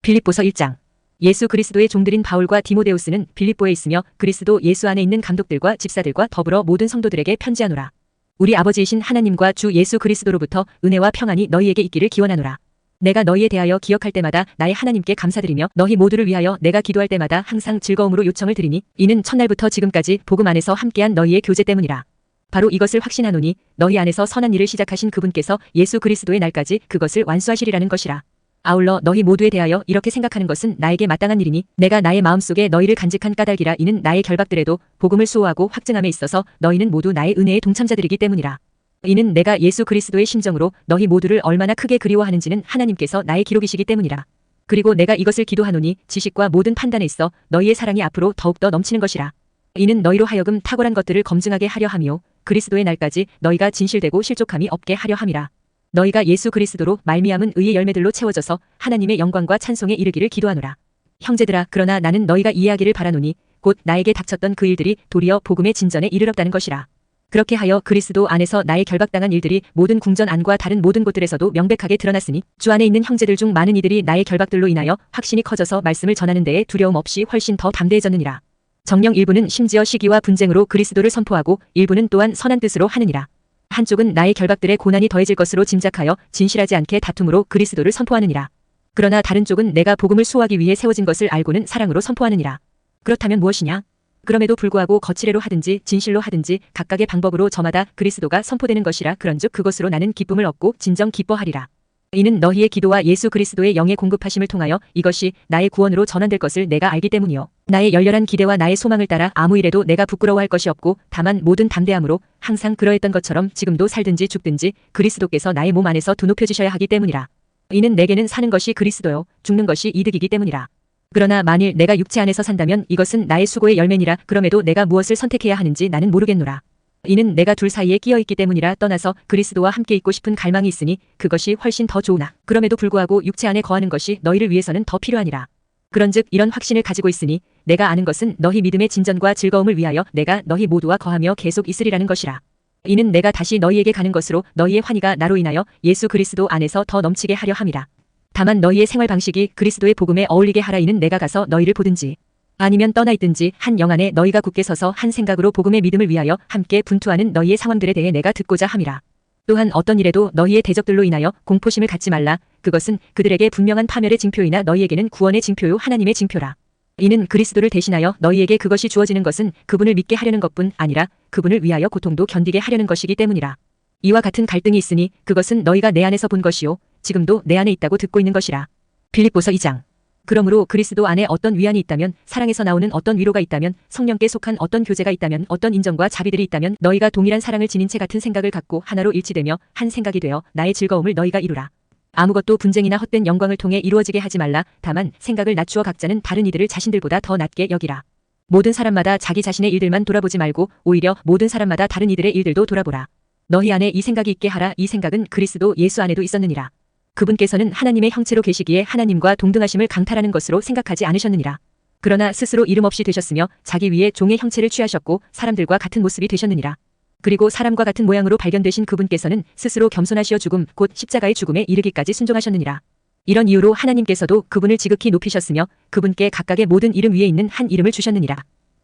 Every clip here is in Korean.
빌립보서 1장. 예수 그리스도의 종들인 바울과 디모데우스는 빌립보에 있으며 그리스도 예수 안에 있는 감독들과 집사들과 더불어 모든 성도들에게 편지하노라. 우리 아버지이신 하나님과 주 예수 그리스도로부터 은혜와 평안이 너희에게 있기를 기원하노라. 내가 너희에 대하여 기억할 때마다 나의 하나님께 감사드리며 너희 모두를 위하여 내가 기도할 때마다 항상 즐거움으로 요청을 드리니 이는 첫날부터 지금까지 복음 안에서 함께한 너희의 교제 때문이라. 바로 이것을 확신하노니 너희 안에서 선한 일을 시작하신 그분께서 예수 그리스도의 날까지 그것을 완수하시리라는 것이라. 아울러 너희 모두에 대하여 이렇게 생각하는 것은 나에게 마땅한 일이니 내가 나의 마음속에 너희를 간직한 까닭이라. 이는 나의 결박들에도 복음을 수호하고 확증함에 있어서 너희는 모두 나의 은혜의 동참자들이기 때문이라. 이는 내가 예수 그리스도의 심정으로 너희 모두를 얼마나 크게 그리워하는지는 하나님께서 나의 기록이시기 때문이라. 그리고 내가 이것을 기도하노니 지식과 모든 판단에 있어 너희의 사랑이 앞으로 더욱더 넘치는 것이라. 이는 너희로 하여금 탁월한 것들을 검증하게 하려 함이요 그리스도의 날까지 너희가 진실되고 실족함이 없게 하려 함이라. 너희가 예수 그리스도로 말미암은 의의 열매들로 채워져서 하나님의 영광과 찬송에 이르기를 기도하노라. 형제들아, 그러나 나는 너희가 이해하기를 바라노니 곧 나에게 닥쳤던 그 일들이 도리어 복음의 진전에 이르렀다는 것이라. 그렇게 하여 그리스도 안에서 나의 결박당한 일들이 모든 궁전 안과 다른 모든 곳들에서도 명백하게 드러났으니 주 안에 있는 형제들 중 많은 이들이 나의 결박들로 인하여 확신이 커져서 말씀을 전하는 데에 두려움 없이 훨씬 더 담대해졌느니라. 정녕 일부는 심지어 시기와 분쟁으로 그리스도를 선포하고 일부는 또한 선한 뜻으로 하느니라. 한쪽은 나의 결박들의 고난이 더해질 것으로 짐작하여 진실하지 않게 다툼으로 그리스도를 선포하느니라. 그러나 다른 쪽은 내가 복음을 수호하기 위해 세워진 것을 알고는 사랑으로 선포하느니라. 그렇다면 무엇이냐? 그럼에도 불구하고 거칠애로 하든지 진실로 하든지 각각의 방법으로 저마다 그리스도가 선포되는 것이라. 그런즉 그것으로 나는 기쁨을 얻고 진정 기뻐하리라. 이는 너희의 기도와 예수 그리스도의 영의 공급하심을 통하여 이것이 나의 구원으로 전환될 것을 내가 알기 때문이요. 나의 열렬한 기대와 나의 소망을 따라 아무 일에도 내가 부끄러워할 것이 없고 다만 모든 담대함으로 항상 그러했던 것처럼 지금도 살든지 죽든지 그리스도께서 나의 몸 안에서 두높여지셔야 하기 때문이라. 이는 내게는 사는 것이 그리스도요 죽는 것이 이득이기 때문이라. 그러나 만일 내가 육체 안에서 산다면 이것은 나의 수고의 열매니라. 그럼에도 내가 무엇을 선택해야 하는지 나는 모르겠노라. 이는 내가 둘 사이에 끼어있기 때문이라. 떠나서 그리스도와 함께 있고 싶은 갈망이 있으니 그것이 훨씬 더 좋으나 그럼에도 불구하고 육체 안에 거하는 것이 너희를 위해서는 더 필요하니라. 그런즉 이런 확신을 가지고 있으니 내가 아는 것은 너희 믿음의 진전과 즐거움을 위하여 내가 너희 모두와 거하며 계속 있으리라는 것이라. 이는 내가 다시 너희에게 가는 것으로 너희의 환희가 나로 인하여 예수 그리스도 안에서 더 넘치게 하려 함이라. 다만 너희의 생활 방식이 그리스도의 복음에 어울리게 하라. 이는 내가 가서 너희를 보든지 아니면 떠나 있든지 한 영 안에 너희가 굳게 서서 한 생각으로 복음의 믿음을 위하여 함께 분투하는 너희의 상황들에 대해 내가 듣고자 함이라. 또한 어떤 일에도 너희의 대적들로 인하여 공포심을 갖지 말라. 그것은 그들에게 분명한 파멸의 징표이나 너희에게는 구원의 징표요 하나님의 징표라. 이는 그리스도를 대신하여 너희에게 그것이 주어지는 것은 그분을 믿게 하려는 것뿐 아니라 그분을 위하여 고통도 견디게 하려는 것이기 때문이라. 이와 같은 갈등이 있으니 그것은 너희가 내 안에서 본 것이요 지금도 내 안에 있다고 듣고 있는 것이라. 빌립보서 2장. 그러므로 그리스도 안에 어떤 위안이 있다면 사랑에서 나오는 어떤 위로가 있다면 성령께 속한 어떤 교제가 있다면 어떤 인정과 자비들이 있다면 너희가 동일한 사랑을 지닌 채 같은 생각을 갖고 하나로 일치되며 한 생각이 되어 나의 즐거움을 너희가 이루라. 아무것도 분쟁이나 헛된 영광을 통해 이루어지게 하지 말라. 다만 생각을 낮추어 각자는 다른 이들을 자신들보다 더 낮게 여기라. 모든 사람마다 자기 자신의 일들만 돌아보지 말고 오히려 모든 사람마다 다른 이들의 일들도 돌아보라. 너희 안에 이 생각이 있게 하라. 이 생각은 그리스도 예수 안에도 있었느니라. 그분께서는 하나님의 형체로 계시기에 하나님과 동등하심을 강탈하는 것으로 생각하지 않으셨느니라. 그러나 스스로 이름 없이 되셨으며 자기 위에 종의 형체를 취하셨고 사람들과 같은 모습이 되셨느니라. 그리고 사람과 같은 모양으로 발견되신 그분께서는 스스로 겸손하시어 죽음 곧 십자가의 죽음에 이르기까지 순종하셨느니라. 이런 이유로 하나님께서도 그분을 지극히 높이셨으며 그분께 각각의 모든 이름 위에 있는 한 이름을 주셨느니라.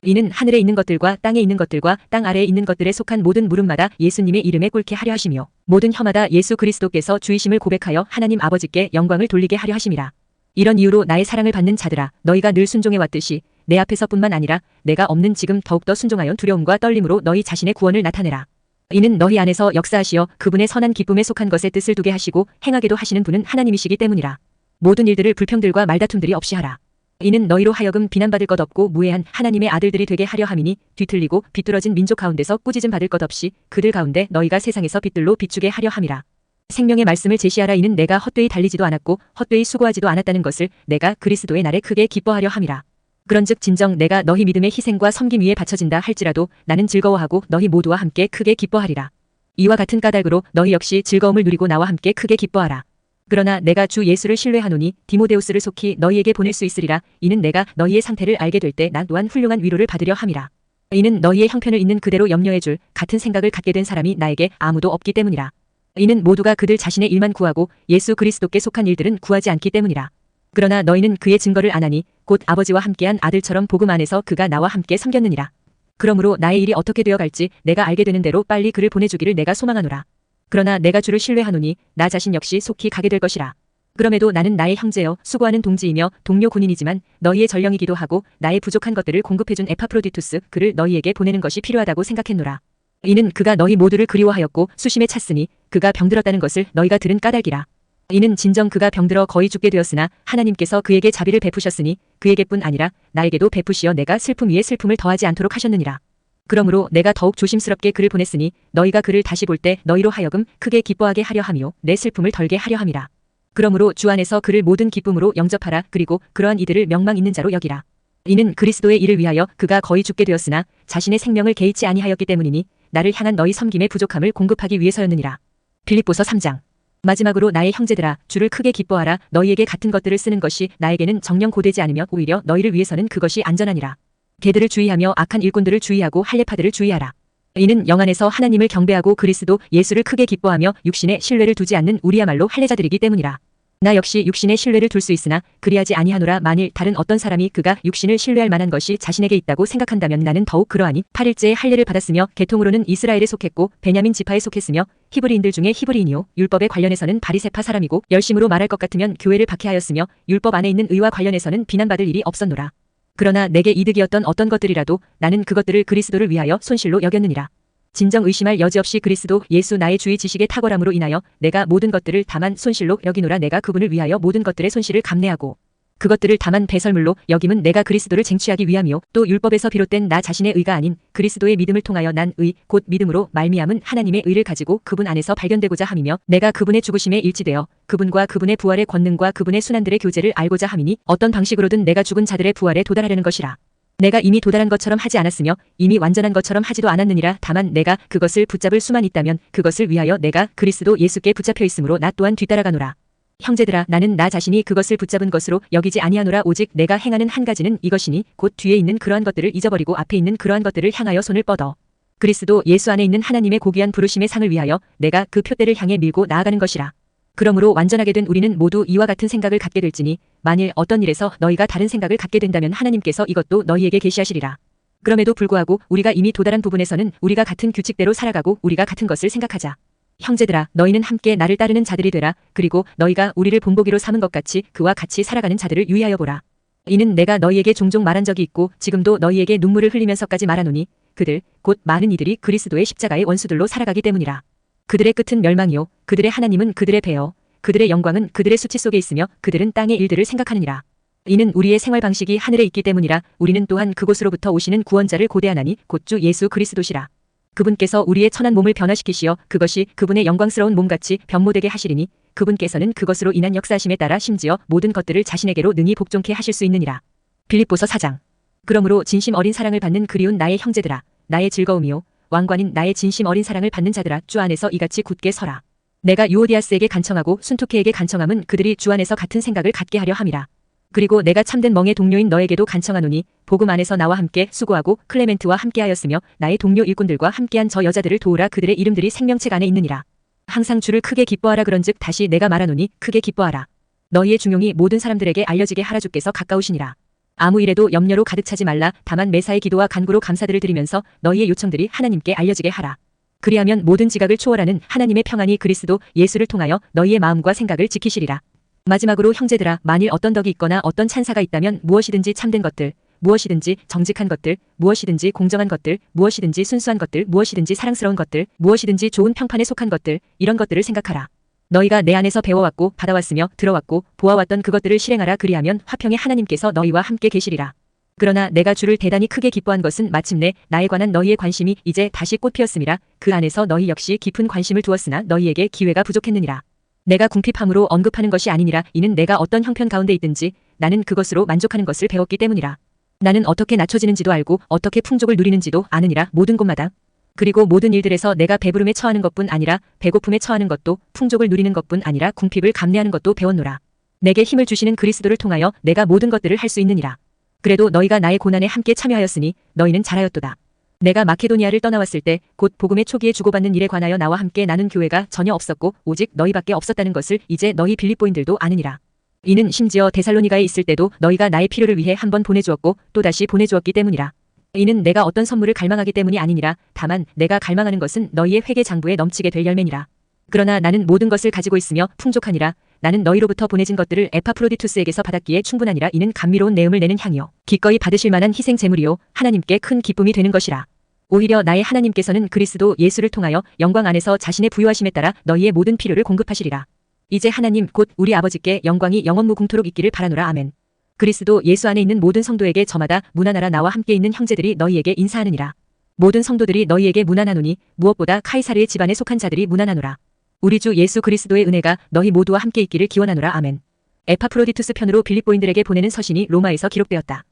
이는 하늘에 있는 것들과 땅에 있는 것들과 땅 아래에 있는 것들에 속한 모든 무릎마다 예수님의 이름에 꿇게 하려 하시며 모든 혀마다 예수 그리스도께서 주이심을 고백하여 하나님 아버지께 영광을 돌리게 하려 하심이라. 이런 이유로 나의 사랑을 받는 자들아, 너희가 늘 순종해 왔듯이 내 앞에서뿐만 아니라 내가 없는 지금 더욱더 순종하여 두려움과 떨림으로 너희 자신의 구원을 나타내라. 이는 너희 안에서 역사하시어 그분의 선한 기쁨에 속한 것에 뜻을 두게 하시고 행하게도 하시는 분은 하나님이시기 때문이라. 모든 일들을 불평들과 말다툼들이 없이 하라. 이는 너희로 하여금 비난받을 것 없고 무해한 하나님의 아들들이 되게 하려 함이니 뒤틀리고 비뚤어진 민족 가운데서 꾸짖음 받을 것 없이 그들 가운데 너희가 세상에서 빛들로 비추게 하려 함이라. 생명의 말씀을 제시하라. 이는 내가 헛되이 달리지도 않았고 헛되이 수고하지도 않았다는 것을 내가 그리스도의 날에 크게 기뻐하려 함이라. 그런즉 진정 내가 너희 믿음의 희생과 섬김 위에 바쳐진다 할지라도 나는 즐거워하고 너희 모두와 함께 크게 기뻐하리라. 이와 같은 까닭으로 너희 역시 즐거움을 누리고 나와 함께 크게 기뻐하라. 그러나 내가 주 예수를 신뢰하노니 디모데우스를 속히 너희에게 보낼 수 있으리라. 이는 내가 너희의 상태를 알게 될 때 나 또한 훌륭한 위로를 받으려 함이라. 이는 너희의 형편을 있는 그대로 염려해 줄 같은 생각을 갖게 된 사람이 나에게 아무도 없기 때문이라. 이는 모두가 그들 자신의 일만 구하고 예수 그리스도께 속한 일들은 구하지 않기 때문이라. 그러나 너희는 그의 증거를 안하니 곧 아버지와 함께한 아들처럼 복음 안에서 그가 나와 함께 섬겼느니라. 그러므로 나의 일이 어떻게 되어갈지 내가 알게 되는 대로 빨리 그를 보내주기를 내가 소망하노라. 그러나 내가 주를 신뢰하노니 나 자신 역시 속히 가게 될 것이라. 그럼에도 나는 나의 형제여 수고하는 동지이며 동료 군인이지만 너희의 전령이기도 하고 나의 부족한 것들을 공급해준 에파프로디투스 그를 너희에게 보내는 것이 필요하다고 생각했노라. 이는 그가 너희 모두를 그리워하였고 수심에 찼으니 그가 병들었다는 것을 너희가 들은 까닭이라. 이는 진정 그가 병들어 거의 죽게 되었으나 하나님께서 그에게 자비를 베푸셨으니 그에게뿐 아니라 나에게도 베푸시어 내가 슬픔 위에 슬픔을 더하지 않도록 하셨느니라. 그러므로 내가 더욱 조심스럽게 그를 보냈으니 너희가 그를 다시 볼 때 너희로 하여금 크게 기뻐하게 하려 함이요 내 슬픔을 덜게 하려 함이라. 그러므로 주 안에서 그를 모든 기쁨으로 영접하라. 그리고 그러한 이들을 명망 있는 자로 여기라. 이는 그리스도의 일을 위하여 그가 거의 죽게 되었으나 자신의 생명을 개의치 아니하였기 때문이니 나를 향한 너희 섬김의 부족함을 공급하기 위해서였느니라. 빌립보서 3장. 마지막으로 나의 형제들아 주를 크게 기뻐하라. 너희에게 같은 것들을 쓰는 것이 나에게는 정녕 고되지 않으며 오히려 너희를 위해서는 그것이 안전하니라. 개들을 주의하며 악한 일꾼들을 주의하고 할례파들을 주의하라. 이는 영 안에서 하나님을 경배하고 그리스도 예수를 크게 기뻐하며 육신에 신뢰를 두지 않는 우리야말로 할례자들이기 때문이라. 나 역시 육신에 신뢰를 둘 수 있으나 그리하지 아니하노라. 만일 다른 어떤 사람이 그가 육신을 신뢰할 만한 것이 자신에게 있다고 생각한다면 나는 더욱 그러하니 8일째에 할례를 받았으며 계통으로는 이스라엘에 속했고 베냐민 지파에 속했으며 히브리인들 중에 히브리인이요 율법에 관련해서는 바리새파 사람이고 열심으로 말할 것 같으면 교회를 박해하였으며 율법 안에 있는 의와 관련해서는 비난받을 일이 없었노라. 그러나 내게 이득이었던 어떤 것들이라도 나는 그것들을 그리스도를 위하여 손실로 여겼느니라. 진정 의심할 여지없이 그리스도 예수 나의 주의 지식의 탁월함으로 인하여 내가 모든 것들을 다만 손실로 여기노라. 내가 그분을 위하여 모든 것들의 손실을 감내하고 그것들을 다만 배설물로 여김은 내가 그리스도를 쟁취하기 위함이요 또 율법에서 비롯된 나 자신의 의가 아닌 그리스도의 믿음을 통하여 난 의 곧 믿음으로 말미암은 하나님의 의를 가지고 그분 안에서 발견되고자 함이며 내가 그분의 죽으심에 일치되어 그분과 그분의 부활의 권능과 그분의 순환들의 교제를 알고자 함이니 어떤 방식으로든 내가 죽은 자들의 부활에 도달하려는 것이라. 내가 이미 도달한 것처럼 하지 않았으며 이미 완전한 것처럼 하지도 않았느니라. 다만 내가 그것을 붙잡을 수만 있다면 그것을 위하여 내가 그리스도 예수께 붙잡혀 있으므로 나 또한 뒤따라가노라. 형제들아 나는 나 자신이 그것을 붙잡은 것으로 여기지 아니하노라. 오직 내가 행하는 한 가지는 이것이니 곧 뒤에 있는 그러한 것들을 잊어버리고 앞에 있는 그러한 것들을 향하여 손을 뻗어 그리스도 예수 안에 있는 하나님의 고귀한 부르심의 상을 위하여 내가 그 표대를 향해 밀고 나아가는 것이라. 그러므로 완전하게 된 우리는 모두 이와 같은 생각을 갖게 될지니 만일 어떤 일에서 너희가 다른 생각을 갖게 된다면 하나님께서 이것도 너희에게 계시하시리라. 그럼에도 불구하고 우리가 이미 도달한 부분에서는 우리가 같은 규칙대로 살아가고 우리가 같은 것을 생각하자. 형제들아 너희는 함께 나를 따르는 자들이 되라. 그리고 너희가 우리를 본보기로 삼은 것 같이 그와 같이 살아가는 자들을 유의하여 보라. 이는 내가 너희에게 종종 말한 적이 있고 지금도 너희에게 눈물을 흘리면서까지 말하노니 그들 곧 많은 이들이 그리스도의 십자가의 원수들로 살아가기 때문이라. 그들의 끝은 멸망이요 그들의 하나님은 그들의 배여 그들의 영광은 그들의 수치 속에 있으며 그들은 땅의 일들을 생각하느니라. 이는 우리의 생활 방식이 하늘에 있기 때문이라. 우리는 또한 그곳으로부터 오시는 구원자를 고대하나니 곧 주 예수 그리스도시라. 그분께서 우리의 천한 몸을 변화시키시어 그것이 그분의 영광스러운 몸같이 변모되게 하시리니 그분께서는 그것으로 인한 역사하심에 따라 심지어 모든 것들을 자신에게로 능히 복종케 하실 수 있느니라. 빌립보서 4장. 그러므로 진심 어린 사랑을 받는 그리운 나의 형제들아 나의 즐거움이요 왕관인 나의 진심 어린 사랑을 받는 자들아 주 안에서 이같이 굳게 서라. 내가 유오디아스에게 간청하고 순투케에게 간청함은 그들이 주 안에서 같은 생각을 갖게 하려 함이라. 그리고 내가 참된 멍의 동료인 너에게도 간청하노니 복음 안에서 나와 함께 수고하고 클레멘트와 함께하였으며 나의 동료 일꾼들과 함께한 저 여자들을 도우라. 그들의 이름들이 생명책 안에 있느니라. 항상 주를 크게 기뻐하라. 그런즉 다시 내가 말하노니 크게 기뻐하라. 너희의 중용이 모든 사람들에게 알려지게 하라. 주께서 가까우시니라. 아무 일에도 염려로 가득 차지 말라. 다만 매사의 기도와 간구로 감사들을 드리면서 너희의 요청들이 하나님께 알려지게 하라. 그리하면 모든 지각을 초월하는 하나님의 평안이 그리스도 예수를 통하여 너희의 마음과 생각을 지키시리라. 마지막으로 형제들아 만일 어떤 덕이 있거나 어떤 찬사가 있다면 무엇이든지 참된 것들 무엇이든지 정직한 것들 무엇이든지 공정한 것들 무엇이든지 순수한 것들 무엇이든지 사랑스러운 것들 무엇이든지 좋은 평판에 속한 것들 이런 것들을 생각하라. 너희가 내 안에서 배워왔고 받아왔으며 들어왔고 보아왔던 그것들을 실행하라. 그리하면 화평의 하나님께서 너희와 함께 계시리라. 그러나 내가 주를 대단히 크게 기뻐한 것은 마침내 나에 관한 너희의 관심이 이제 다시 꽃 피었음이라. 그 안에서 너희 역시 깊은 관심을 두었으나 너희에게 기회가 부족했느니라. 내가 궁핍함으로 언급하는 것이 아니니라. 이는 내가 어떤 형편 가운데 있든지 나는 그것으로 만족하는 것을 배웠기 때문이라. 나는 어떻게 낮춰지는지도 알고 어떻게 풍족을 누리는지도 아느니라. 모든 곳마다 그리고 모든 일들에서 내가 배부름에 처하는 것뿐 아니라 배고픔에 처하는 것도 풍족을 누리는 것뿐 아니라 궁핍을 감내하는 것도 배웠노라. 내게 힘을 주시는 그리스도를 통하여 내가 모든 것들을 할 수 있느니라. 그래도 너희가 나의 고난에 함께 참여하였으니 너희는 잘하였도다. 내가 마케도니아를 떠나왔을 때 곧 복음의 초기에 주고받는 일에 관하여 나와 함께 나눈 교회가 전혀 없었고 오직 너희밖에 없었다는 것을 이제 너희 빌립보인들도 아느니라. 이는 심지어 데살로니가에 있을 때도 너희가 나의 필요를 위해 한 번 보내주었고 또다시 보내주었기 때문이라. 이는 내가 어떤 선물을 갈망하기 때문이 아니니라. 다만 내가 갈망하는 것은 너희의 회개 장부에 넘치게 될 열매니라. 그러나 나는 모든 것을 가지고 있으며 풍족하니라. 나는 너희로부터 보내진 것들을 에파프로디투스에게서 받았기에 충분하니라. 이는 감미로운 내음을 내는 향이요 기꺼이 받으실 만한 희생 제물이요 하나님께 큰 기쁨이 되는 것이라. 오히려 나의 하나님께서는 그리스도 예수를 통하여 영광 안에서 자신의 부유하심에 따라 너희의 모든 필요를 공급하시리라. 이제 하나님 곧 우리 아버지께 영광이 영원무궁토록 있기를 바라노라. 아멘. 그리스도 예수 안에 있는 모든 성도에게 저마다 문안하라. 나와 함께 있는 형제들이 너희에게 인사하느니라. 모든 성도들이 너희에게 문안하노니 무엇보다 카이사르의 집안에 속한 자들이 문안하노라. 우리 주 예수 그리스도의 은혜가 너희 모두와 함께 있기를 기원하노라. 아멘. 에파프로디투스 편으로 빌립보인들에게 보내는 서신이 로마에서 기록되었다.